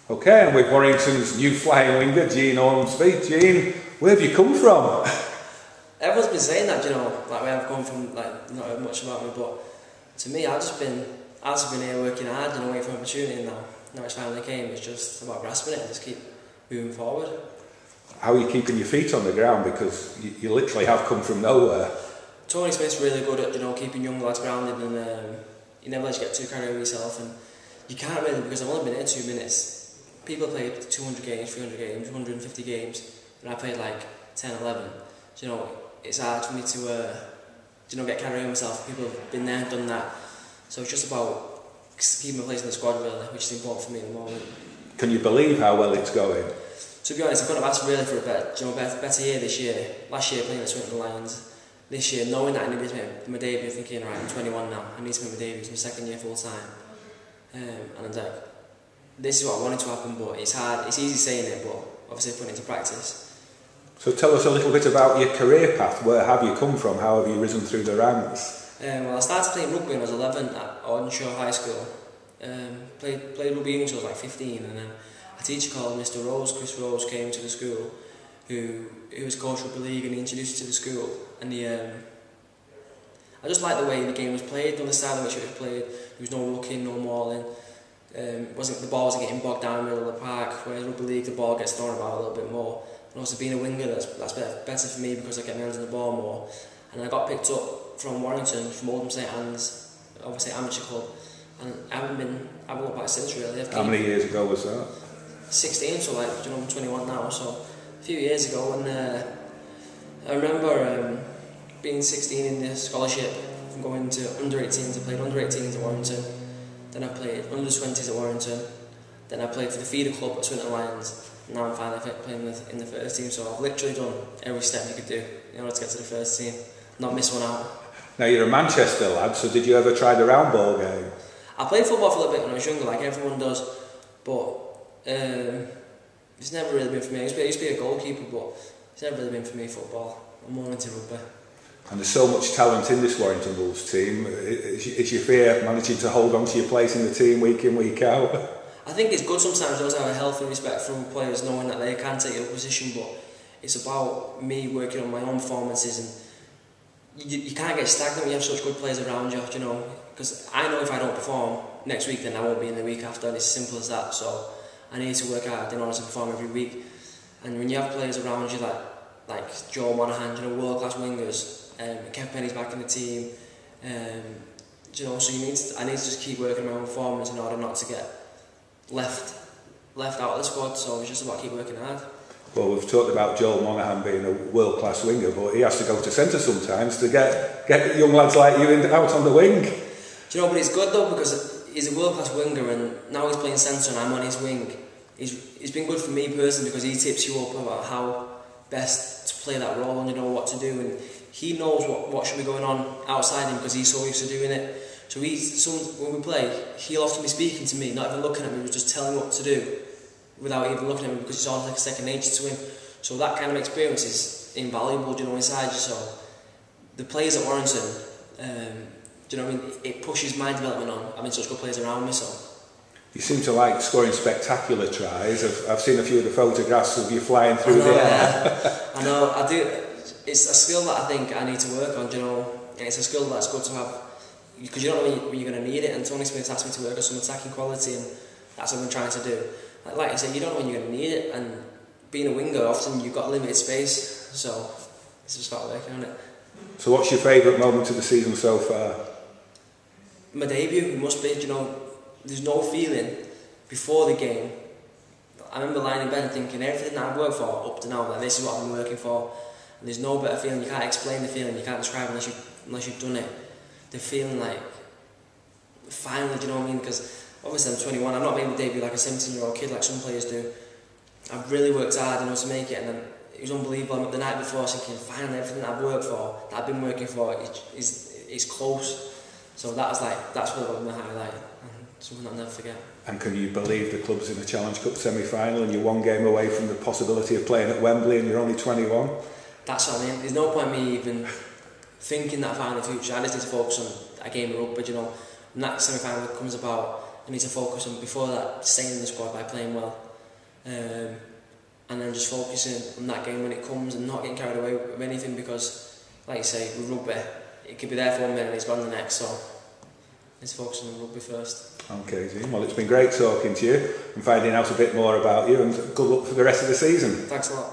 Okay, and with Warrington's new flying winger, Gene Ormesby. Gene, where have you come from? Everyone's been saying that, you know, like where I've come from, like not heard much about me, but to me, I've just been here working hard, you know, waiting for an opportunity, and now it's finally came. It's just about grasping it and just keep moving forward. How are you keeping your feet on the ground, because you literally have come from nowhere? Tony Smith's really good at, you know, keeping young lads grounded, and you never let you get too carried away yourself, and you can't really, because I've only been here 2 minutes. People played 200 games, 300 games, 150 games, and I played like 10, 11. So, you know, it's hard for me to, you know, get carried away myself. People have been there, done that. So it's just about keeping my place in the squad, really, which is important for me at the moment. Can you believe how well it's going? To be honest, I couldn't have asked really for a better year this year. Last year, playing at Warrington Lions. This year, knowing that I needed to make my debut, thinking, right, I'm 21 now, I need to make my debut, it's my second year full time. And I'm like, this is what I wanted to happen, but it's hard, it's easy saying it, but obviously putting it into practice. So tell us a little bit about your career path. Where have you come from? How have you risen through the ranks? Well, I started playing rugby when I was 11 at Onshore High School. Played rugby until I was like 15, and then a teacher called Mr. Rose, Chris Rose, came to the school, who was coach rugby league, and he introduced me to the school. And I just liked the way the game was played, the style in which it was played. There was no looking, no mauling. The ball wasn't getting bogged down in the middle of the park, whereas rugby league the ball gets thrown about a little bit more. And also being a winger, that's better for me because I get my hands on the ball more. And I got picked up from Warrington, from Oldham St Anne's, obviously amateur club, and I haven't looked back since really. How many years ago was that? 16, so like, you know, I'm 21 now, so a few years ago. And I remember being 16 in the scholarship, from going to under-18s. I played under-18s at Warrington. Then I played under-20s at Warrington. Then I played for the feeder club at Warrington Lions. And now I'm finally playing in the first team. So I've literally done every step you could do in order to get to the first team. Not miss one out. Now you're a Manchester lad, so did you ever try the round ball game? I played football for a little bit when I was younger, like everyone does. But it's never really been for me. I used to be a goalkeeper, but it's never really been for me, football. I'm more into rugby. And there's so much talent in this Warrington Wolves team. Is your fear managing to hold on to your place in the team week in, week out? I think it's good sometimes to have a healthy respect for players, knowing that they can take your position, but it's about me working on my own performances, and you can't get stagnant when you have such good players around you, you know, because I know if I don't perform next week, then I won't be in the week after, and it's as simple as that. So I need to work hard in order to perform every week. And when you have players around you like Joe Monaghan, you know, world-class wingers, Kev Penny's back in the team, you know, so I need to just keep working on my own performance in order not to get left out of the squad. So it's just about keep working hard. Well, we've talked about Joel Monaghan being a world-class winger, but he has to go to centre sometimes to get young lads like you out on the wing. Do you know, but it's good though, because he's a world-class winger, and now he's playing centre and I'm on his wing. It's been good for me personally, because he tips you up about how best to play that role and you know what to do, and he knows what should be going on outside him because he's so used to doing it. So when we play, he'll often be speaking to me, not even looking at me, just telling me what to do without even looking at me, because it's all like second nature to him. So that kind of experience is invaluable, you know, inside you. So the players at Warrington, do you know what I mean? It pushes my development on having such good players around me. So you seem to like scoring spectacular tries. I've seen a few of the photographs of you flying through the air. I know, I do. It's a skill that I think I need to work on, you know, and it's a skill that's good to have, because you don't know when you're going to need it. And Tony Smith asked me to work on some attacking quality, and that's what I'm trying to do. Like I said, you don't know when you're going to need it, and being a winger, often you've got limited space, so it's just about working on it. So what's your favourite moment of the season so far? My debut, it must be, you know, there's no feeling before the game. I remember lying in bed and thinking everything that I've worked for up to now, that this is what I've been working for. And there's no better feeling. You can't explain the feeling, you can't describe it unless you've done it. The feeling like, finally, do you know what I mean? Because obviously I'm 21, I'm not making my debut like a 17-year-old kid like some players do. I've really worked hard, you know, to make it, and then it was unbelievable. The night before I was thinking, finally, everything that I've worked for, that I've been working for, is close. So that's really my highlight, and something I'll never forget. And can you believe the club's in the Challenge Cup semi-final and you're one game away from the possibility of playing at Wembley and you're only 21? That's what I mean. There's no point in me even thinking that far in the future. I just need to focus on a game of rugby, you know. When that semi-final comes about, I need to focus on, before that, staying in the squad by playing well. And then just focusing on that game when it comes and not getting carried away with anything, because, like you say, with rugby, it could be there for 1 minute and it's gone the next, so let's focus on rugby first. Okay, Gene. Well, it's been great talking to you and finding out a bit more about you, and good luck for the rest of the season. Thanks a lot.